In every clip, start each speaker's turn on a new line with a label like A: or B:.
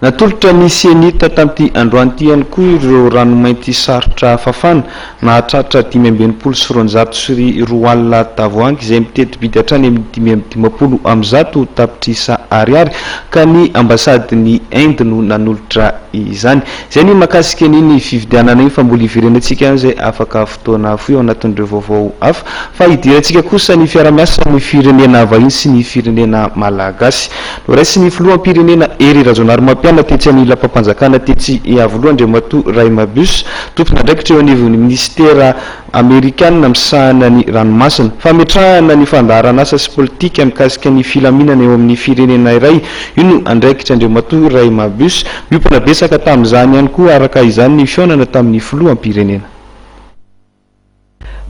A: Natolotra nisy enita tamin'ity androany ity ihany koa ireo ranomainty sarotra fafana nahatratra 520 sy 304 alina tavoahangy izay mitety-bidy hatrany amin'ny 520 am'zato tapitrisa ariary ka ny ambasadiny Inde no nanolotra izany. Izay ny makasika ny fividianana iny fa mbola iverenantsika izay afaka fotoana foy ao anatin'ireo vaovao hafa fa idirantsika kosa ny fiara-miasa ny firenena vahiny sy ny firenena malagasy. Noraisy ny filoham-pirenena Hery Rajaonarimampianina tetsy anila mpampanjakana tetsy Iavoloha Andriamatoa Raimabus tompona ndraikitra eo anivon'ny ministera Amerikanina misahana ny ranomasina fametrahana ny fandaharana asa sy politika mikasika ny filaminana eo amin'ny firenena iray. Io no andraikitra Andriamatoa Raimabus miopana besaka tamin'izany ihany koa araka izany ny fionana tamin'ny filoham-pirenena.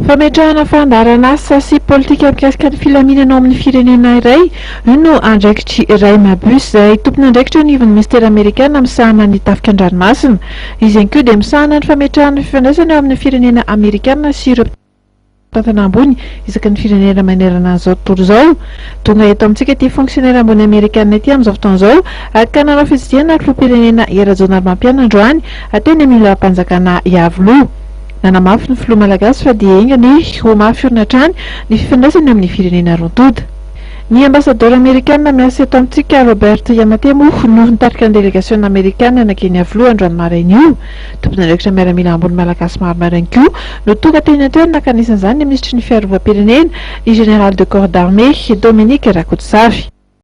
B: Fametrahana fandaharana asa sy politika mikasika ny filaminana ao amin'ny firenena iray. Io no andraikitry Raimabus izay tompona andraikitra anivon'ny ministera Amerikanina misahana ny tafika an-dranomasina. Izy ihany koa dia misahana ny fametrahana fifandraisana eo amin'ny firenena Amerikanina sy ireo tantana ambony isaky ny firenena manerana an'izao tontolo izao. Tonga eto amintsika ity fonctionnaire ambony Amerikanina ity amin'izao fotoana izao ka nanao fitsidiana filoham-pirenena Hery Rajaonarimampianina androany teny amin'ny mpanjakana Iavoloha. Nanamafy ny filoha malagasy fa dia engany ho mafy orina hatrany ny fifandraisana amin'ny firenena roa-doda. Ny ambasador Amerikanina miasa eto amintsika Robert Yamatemo no nitarika ny délégation Amerikanina nakeny Iavoloha androany maraina io. Tompona andraikitra miaramila ambony malagasy maromaro ihany koa no tonga teny an-toerana nakanisan'izany ny ministry ny fiarovam-pirenena ny général de corps d'armée Dominique Rakotsavy.